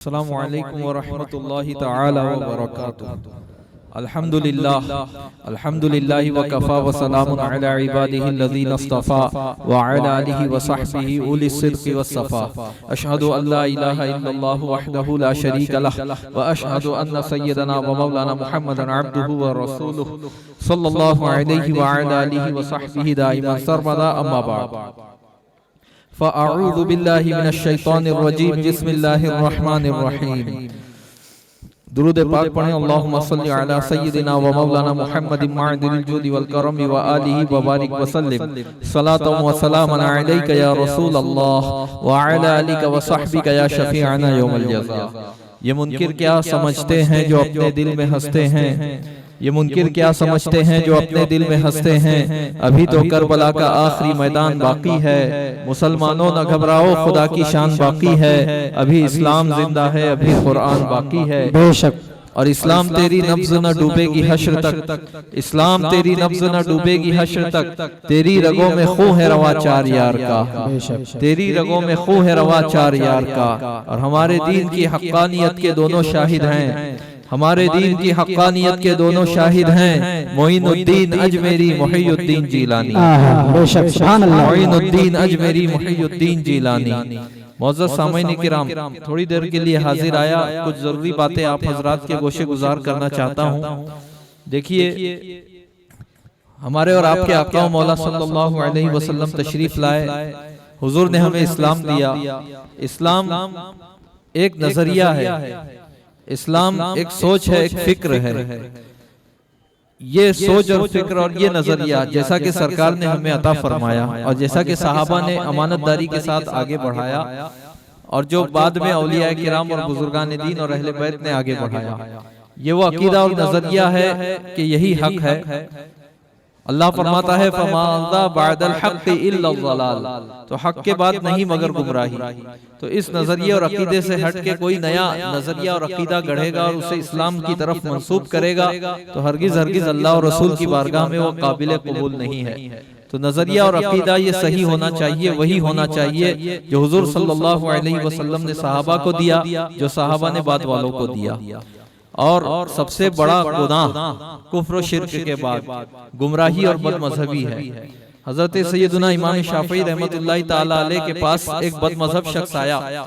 السلام علیکم ورحمۃ اللہ تعالی وبرکاتہ۔ الحمدللہ وکفا وسلام علی عبادہ الذین اصطفى وعلی آلہ وصحبہ اولی الصدق والصفا۔ اشہد ان لا الہ الا اللہ وحدہ لا شریک لہ واشہد ان سیدنا ومولانا محمدا عبدہ ورسولہ صلی اللہ علیہ وعلی آلہ وصحبہ دائما سرمدا، اما بعد فاعوذ باللہ من الشیطان الرجیم، بسم اللہ الرحمن الرحیم۔ درود پاک پڑھیں۔ اللہم صلی علی سیدنا و مولانا محمد معدن الجود والکرم و آلہ وبارک وسلم، صلاة و سلام علیک یا رسول اللہ وعلی آلک و صحبک یا شفیعنا یوم الجزا۔ یہ منکر کیا سمجھتے ہیں جو اپنے دل میں ہنستے ہیں، یہ منکر کیا سمجھتے ہیں جو اپنے دل میں ہنستے ہیں، ابھی تو کربلا کا آخری میدان باقی ہے، مسلمانوں نہ گھبراؤ خدا کی شان باقی ہے، ابھی اسلام زندہ ہے، ابھی قرآن باقی ہے، بے شک، اور اسلام تیری نبض نہ ڈوبے گی حشر تک، اسلام تیری نبض نہ ڈوبے گی حشر تک، تیری رگوں میں خون ہے روا چار یار کا، تیری رگوں میں خون ہے روا چار یار کا۔ اور ہمارے دین کی حقانیت کے دونوں شاہد ہیں، ہمارے دین کی حقانیت کے دونوں شاہد ہیں، معین الدین اجمیری محی الدین جیلانی، معین الدین اجمیری محی الدین جیلانی۔ معزز سامعین کرام، تھوڑی دیر کے لیے حاضر آیا، کچھ ضروری باتیں آپ حضرات کے گوشے گزار کرنا چاہتا ہوں۔ دیکھیے، ہمارے اور آپ کے آقا و مولا صلی اللہ علیہ وسلم تشریف لائے، حضور نے ہمیں اسلام دیا۔ اسلام ایک نظریہ ہے، اسلام ایک سوچ ہے، ایک فکر ہے۔ یہ سوچ اور فکر اور یہ نظریہ جیسا کہ سرکار نے ہمیں عطا فرمایا اور جیسا کہ صحابہ نے امانت داری کے ساتھ آگے بڑھایا، اور جو بعد میں اولیاء کرام اور بزرگان دین اور اہل بیت نے آگے بڑھایا، یہ وہ عقیدہ اور نظریہ ہے کہ یہی حق ہے۔ اللہ فرماتا ہے فَمَاذَا بَعْدَ الْحَقِّ إِلَّا الضَّلَالُ، تو حق کے بعد نہیں مگر گمراہی۔ تو اس نظریہ اور عقیدے سے ہٹ کے کوئی نیا نظریہ اور عقیدہ گڑھے گا اور اسے اسلام کی طرف منسوب کرے گا تو ہرگز اللہ اور رسول کی بارگاہ میں وہ قابل قبول نہیں ہے۔ تو نظریہ اور عقیدہ یہ صحیح ہونا چاہیے، وہی ہونا چاہیے جو حضور صلی اللہ علیہ وسلم نے صحابہ کو دیا، جو صحابہ نے بعد والوں کو دیا۔ اور سب سے بڑا گناہ کفر و شرک کے بعد گمراہی اور بد مذہبی ہے۔ حضرت سیدنا امام شافعی رحمت اللہ تعالی علیہ کے پاس ایک بد مذہب شخص آیا۔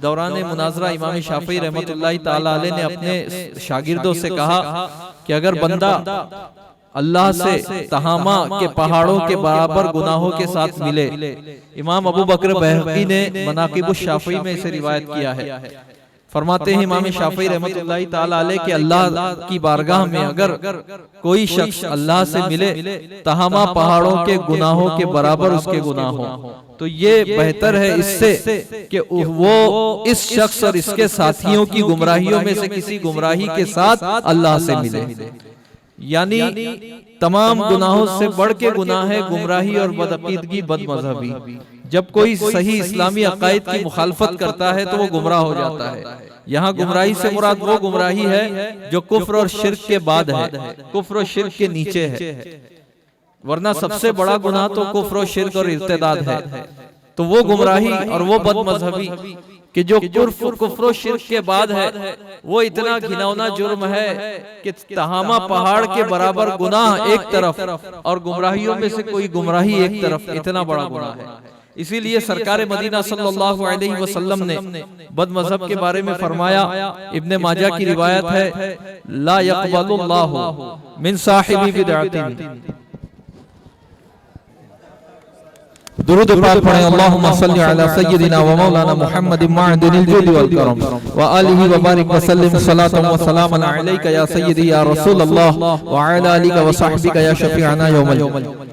دوران مناظرہ امام شافعی رحمت اللہ تعالی علیہ نے اپنے شاگردوں سے کہا کہ اگر بندہ اللہ سے تہامہ کے پہاڑوں کے برابر گناہوں کے ساتھ ملے، امام ابو بکر بہقی نے مناقب الشافعی میں اسے روایت کیا ہے، فرماتے ہیں امام شافعی رحمت اللہ تعالی علیہ کہ اللہ کی بارگاہ میں اگر کوئی شخص اللہ سے ملے تہامہ پہاڑوں کے گناہوں کے برابر اس کے گناہ ہوں، تو یہ بہتر ہے اس سے کہ وہ اس شخص اور اس کے ساتھیوں کی گمراہیوں میں سے کسی گمراہی کے ساتھ اللہ سے ملے۔ یعنی تمام گناہوں سے بڑھ کے گناہ ہے گمراہی اور بدعقیدگی، بد مذہبی۔ جب کوئی صحیح اسلامی عقائد کی مخالفت کرتا ہے تو وہ گمراہ ہو جاتا ہے۔ یہاں گمراہی سے مراد وہ گمراہی ہے جو کفر اور شرک کے بعد ہے، کفر و شرک کے نیچے ہے، ورنہ سب سے بڑا گناہ تو کفر و شرک اور ارتداد ہے۔ تو وہ گمراہی اور وہ بد مذہبی کہ جو کفر و شرک کے بعد ہے، وہ اتنا گھناؤنا جرم ہے کہ تہامہ پہاڑ کے برابر گناہ ایک طرف اور گمراہیوں میں سے کوئی گمراہی ایک طرف، اتنا بڑا گناہ ہے۔ اسی لیے سرکار مدینہ صلی اللہ علیہ وسلم نے بد مذہب کے بارے میں فرمایا، ابن ماجہ کی روایت ہے، لا يقبل اللہ من صاحب بدعت۔ درود پاک پڑھیں۔ اللہم صلی علی سیدنا و مولانا محمد معدن الجود والکرم و آلہ وبارک وسلم، صلاة و سلام علیک یا سیدی یا رسول اللہ وعلی آلہ و صحبک یا شفیعنا یوم الجزا۔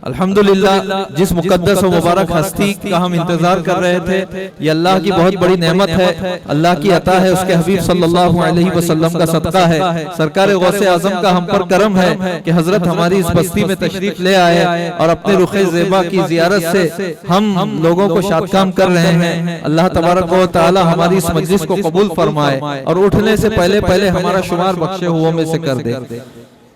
الحمدللہ، جس مقدس و مبارک ہستی کا ہم انتظار کر رہے تھے، یہ اللہ کی بہت بڑی نعمت ہے، اللہ کی عطا ہے، اس کے حبیب صلی اللہ علیہ وسلم کا صدقہ ہے، سرکار غوث اعظم کا ہم پر کرم ہے کہ حضرت ہماری اس بستی میں تشریف لے آئے اور اپنے رخ زیبا کی زیارت سے ہم لوگوں کو شادکام کر رہے ہیں۔ اللہ تبارک و تعالی ہماری اس مجلس کو قبول فرمائے اور اٹھنے سے پہلے ہمارا شمار بخشے ہوا میں سے کر دے۔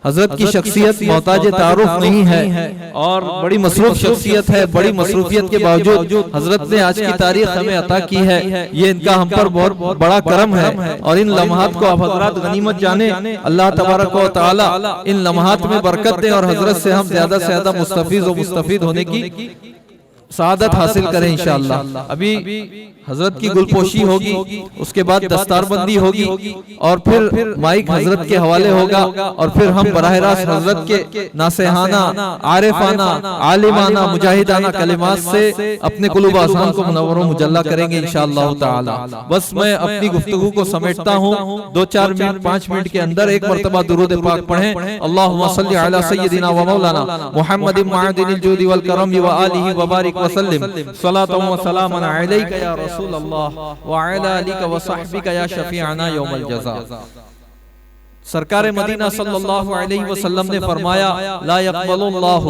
حضرت کی شخصیت محتاج تعارف نہیں ہے اور بڑی مصروف شخصیت ہے. بڑی مصروفیت کے باوجود حضرت نے آج کی تاریخ ہمیں عطا کی ہے. یہ ان کا ہم پر بہت بڑا کرم ہے اور ان لمحات کو آپ حضرات غنیمت جانے. اللہ تبارک و تعالی ان لمحات میں برکت دے اور حضرت سے ہم زیادہ سے زیادہ مستفیض و مستفید ہونے کی سعادت حاصل کریں انشاءاللہ. ابھی حضرت کی گلپوشی ہوگی, اس کے بعد دستار بندی ہوگی اور پھر مائک حضرت کے حوالے ہوگا اور پھر ہم براہ راست حضرت کے ناصحانہ, عارفانہ, عالمانہ, مجاہدانہ کلمات سے اپنے قلوب اذہان کو منور و مجلہ کریں گے انشاءاللہ تعالی. بس میں اپنی گفتگو کو سمیٹتا ہوں. 2-4 منٹ 5 منٹ کے اندر ایک مرتبہ درود پاک پڑھیں. اللہم صلی علی سیدنا و مولانا محمد معدن الجود والکرم و آلہ وبارک وسلم صلاة و سلاما علیک یا رسول اللہ وعلی آلک و صحبک یا شفیعنا یوم الجزا. سرکار مدینہ صلی اللہ علیہ وسلم نے فرمایا لا يقبل اللہ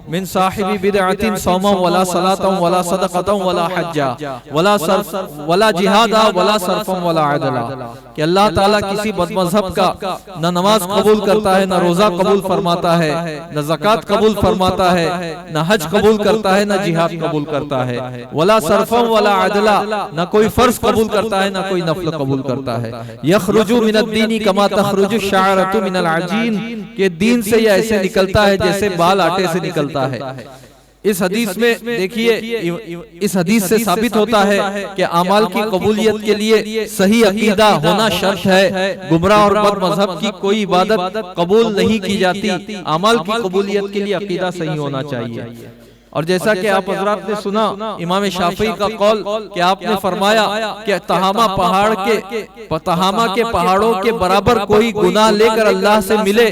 من صاحب بدعت صوما ولا صلاة ولا صدقة ولا حجا ولا جہادا ولا صرفا ولا عدلا. کہ اللہ تعالیٰ کسی بد مذہب کا نہ نماز قبول کرتا ہے, نہ روزہ قبول فرماتا ہے, نہ زکوٰۃ قبول فرماتا ہے, نہ حج قبول کرتا ہے, نہ جہاد قبول کرتا ہے, ولا صرفا ولا عدلا, نہ کوئی فرض قبول کرتا ہے, نہ کوئی نفل قبول کرتا ہے. یخرج من الدین کما تخرج الشعرۃ من العجین. کہ دین سے یہ ایسے نکلتا ہے جیسے بال آٹے سے نکلتا ہے. اس حدیث میں دیکھیے, اس حدیث سے ثابت ہوتا ہے کہ اعمال کی قبولیت کے لیے صحیح عقیدہ ہونا شرط ہے. گمراہ اور بد مذہب کی کوئی عبادت قبول نہیں کی جاتی. اعمال کی قبولیت کے لیے عقیدہ صحیح ہونا چاہیے. اور جیسا کہ آپ حضرات نے سنا امام شافعی کا قول کہ آپ نے فرمایا کہ تہامہ کے پہاڑوں کے برابر کوئی گناہ لے کر اللہ سے ملے,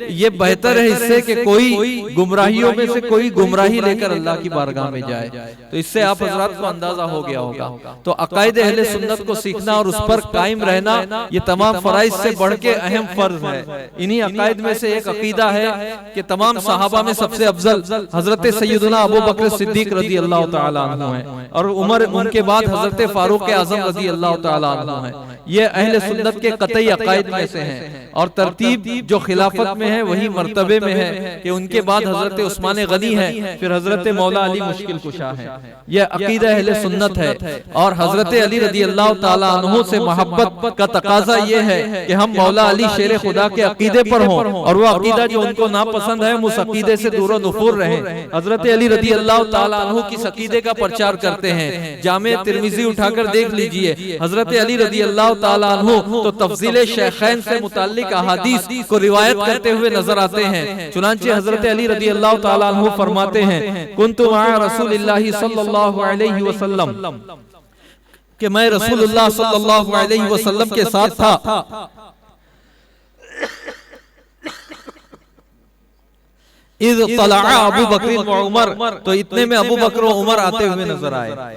یہ بہتر ہے اس سے کہ کوئی گمراہیوں میں سے کوئی گمراہی لے کر اللہ کی بارگاہ میں جائے. تو اس سے آپ حضرات کو اندازہ ہو گیا ہوگا. تو عقائد اہل سنت کو سیکھنا اور اس پر قائم رہنا یہ تمام فرائض سے بڑھ کے اہم فرض ہے. انہی عقائد میں سے ایک عقیدہ ہے کہ تمام صحابہ میں سب سے افضل حضرت سیدنا ابو بکر صدیق رضی اللہ تعالیٰ عنہ ہیں اور عمر ان کے بعد حضرت فاروق اعظم رضی اللہ تعالیٰ عنہ ہیں. یہ اہل سنت کے قطعی عقائد میں سے ہیں. اور ترتیب جو خلافت میں ہے وہی مرتبے میں ہے کہ ان کے بعد حضرت عثمان غنی ہے, پھر حضرت مولا علی مشکل کشا ہے. یہ عقیدہ اہل سنت ہے. اور حضرت علی رضی اللہ تعالیٰ عنہ سے محبت کا تقاضا یہ ہے کہ ہم مولا علی شیر خدا کے عقیدے پر ہوں اور وہ عقیدہ جو ان کو ناپسند ہے ہم اس عقیدے سے دور و نفور رہیں. حضرت علی رضی اللہ تعالیٰ عنہ کس عقیدے کا پرچار کرتے ہیں, جامع ترمذی اٹھا کر دیکھ لیجئے. حضرت علی رضی اللہ تعالیٰ عنہ تو تفضیل شیخین سے متعلق احادیث کو روایت کرتے ہوئے نظر آتے ہیں. چنانچہ حضرت علی رضی اللہ تعالیٰ عنہ فرماتے ہیں کنت مع رسول اللہ صلی اللہ علیہ وسلم, کہ میں رسول اللہ صلی اللہ علیہ وسلم کے ساتھ تھا. اذ طلع ابو بکر و عمر, تو اتنے میں ابو بکر و عمر آتے ہوئے نظر آئے.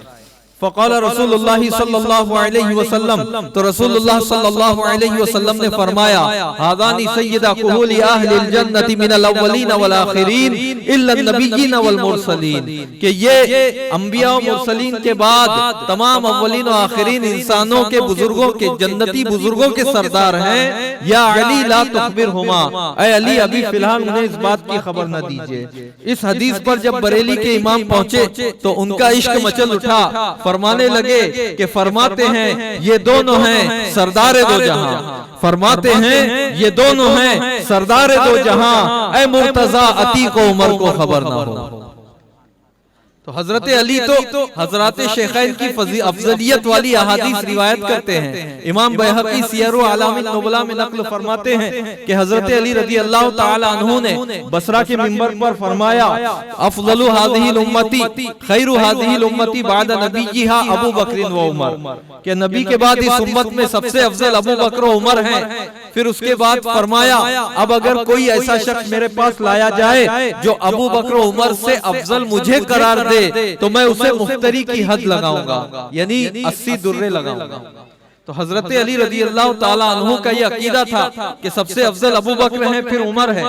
فقال رسول اللہ صلی اللہ علیہ وسلم, تو رسول اللہ صلی اللہ علیہ وسلم نے فرمایا هذان سیدا کہول اہل الجنت من الاولین والآخرین الا النبیین والمرسلین. کہ یہ انبیاء و مرسلین کے بعد تمام اولین و آخرین انسانوں کے بزرگوں کے جنتی بزرگوں کے سردار ہیں. یا علی لا تخبرہما, اے علی ابھی فی الحال انہیں اس بات کی خبر نہ دیجئے. اس حدیث پر جب بریلی کے امام پہنچے تو ان کا عشق مچل اٹھا. فرمانے لگے کہ فرماتے ہیں یہ دونوں ہیں سردار دو جہاں, فرماتے ہیں یہ دونوں ہیں سردار دو جہاں, اے مرتضیٰ عتیق و عمر کو خبر نہ ہو. تو حضرت علی تو حضرات شیخین کی افضلیت والی احادیث روایت کرتے ہیں. امام بیہقی سیر و اعلام النبلاء میں نقل فرماتے ہیں کہ حضرت علی رضی اللہ تعالی عنہ نے بصرہ کے منبر پر فرمایا افضل هذه الامتی خیر هذه الامتی بعد نبیہا ابو بکر و عمر, کہ نبی کے بعد اس امت میں سب سے افضل ابو بکر و عمر ہیں. پھر اس کے بعد فرمایا اب اگر کوئی ایسا شخص میرے پاس لایا جائے جو ابو بکر و عمر سے افضل مجھے قرار دے تو میں اسے مفتری کی حد لگاؤں گا, یعنی 80 درے لگاؤں گا. تو حضرت علی رضی اللہ تعالیٰ عنہ کا یہ عقیدہ تھا کہ سب سے افضل ابو بکر ہیں, پھر عمر ہے.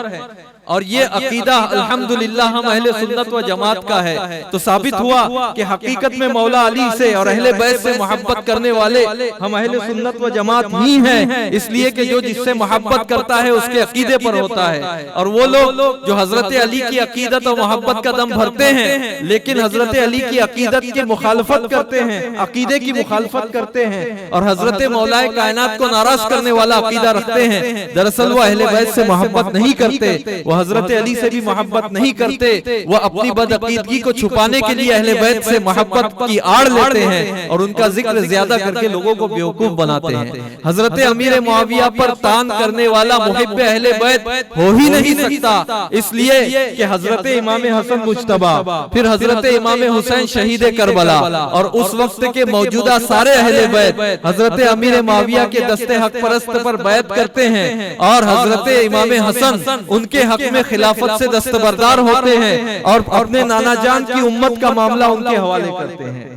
اور یہ عقیدہ الحمدللہ ہم اہل سنت و جماعت کا ہے، تو ثابت ہوا کہ حقیقت میں مولا علی سے اور اہل بیت سے محبت کرنے والے ہم اہل سنت و جماعت ہی ہیں، اس لیے کہ جو جس سے محبت کرتا ہے اس کے عقیدے پر ہوتا ہے۔ اور وہ لوگ جو حضرت علی کی عقیدت و محبت کا دم بھرتے ہیں لیکن حضرت علی کی عقیدت کی مخالفت کرتے ہیں، عقیدے کی مخالفت کرتے ہیں اور حضرت مولا کائنات کو ناراض کرنے والا عقیدہ رکھتے ہیں، دراصل وہ اہل بیت سے محبت نہیں کرتے، وہ حضرت علی سے بھی محبت نہیں کرتے، وہ اپنی بدعقیدگی کو چھپانے کے لیے اہل بیت سے محبت کی آڑ لیتے ہیں اور ان کا ذکر زیادہ کر کے لوگوں کو بیوقوف بناتے ہیں۔ حضرت امیر معاویہ پر تان کرنے والا محب اہل بیت ہو ہی نہیں سکتا، اس لیے کہ حضرت امام حسن مجتبی، پھر حضرت امام حسین شہید کربلا اور اس وقت کے موجودہ سارے اہل بیت حضرت امیر معاویہ کے دست حق پرست پر بیعت کرتے ہیں اور حضرت امام حسن ان کے حق میں خلافت سے دستبردار ہوتے ہیں اور اپنے نانا جان کی امت کا معاملہ ان کے حوالے کرتے ہیں۔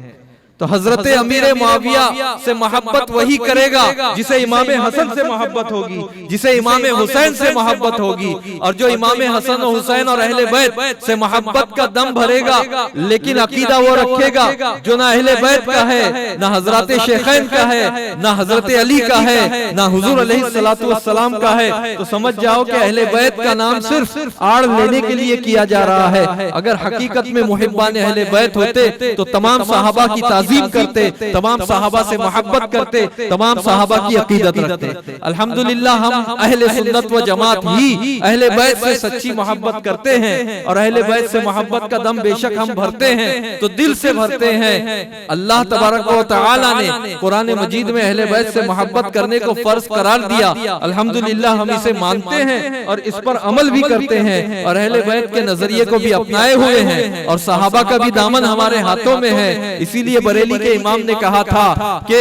تو حضرت امیر معاویہ سے محبت وہی کرے گا جسے امام حسن سے محبت ہوگی، جسے امام حسین سے محبت ہوگی، اور جو امام حسن و حسین اور اہل بیت سے محبت کا دم بھرے گا لیکن عقیدہ وہ رکھے گا جو نہ اہل بیت کا ہے، نہ حضرات شیخین کا ہے، نہ حضرت علی کا ہے، نہ حضور علیہ السلام کا ہے، تو سمجھ جاؤ کہ اہل بیت کا نام صرف آڑ لینے کے لیے کیا جا رہا ہے۔ اگر حقیقت میں محبان اہل بیت ہوتے تو تمام صحابہ کی تعظیم کرتے، تمام صحابہ سے محبت کرتے، تمام صحابہ کی عقیدت رکھتے۔ الحمدللہ ہم اہل سنت و جماعت ہی اہل بیت سے سچی محبت کرتے ہیں اور اہل بیت سے محبت کا دم بے شک ہم بھرتے ہیں تو دل سے بھرتے ہیں۔ اللہ تبارک و تعالی نے قرآن مجید میں اہل بیت سے محبت کرنے کو فرض قرار دیا، الحمدللہ ہم اسے مانتے ہیں اور اس پر عمل بھی کرتے ہیں اور اہل بیت کے نظریے کو بھی اپنائے ہوئے ہیں اور صحابہ کا بھی دامن ہمارے ہاتھوں میں ہے۔ اسی لیے بریلی کے امام نے کہا تھا کہ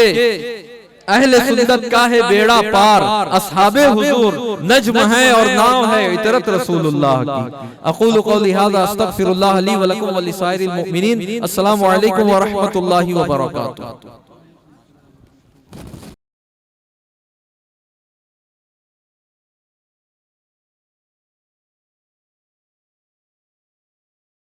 اہل سنت کا ہے بیڑا پار، اصحاب حضور نجم ہے اور ناؤ ہے عطرت رسول اللہ کی۔ اقول قولی ھذا استغفر اللہ لی ولکم ولسائر المؤمنین۔ السلام علیکم ورحمۃ اللہ وبرکاتہ۔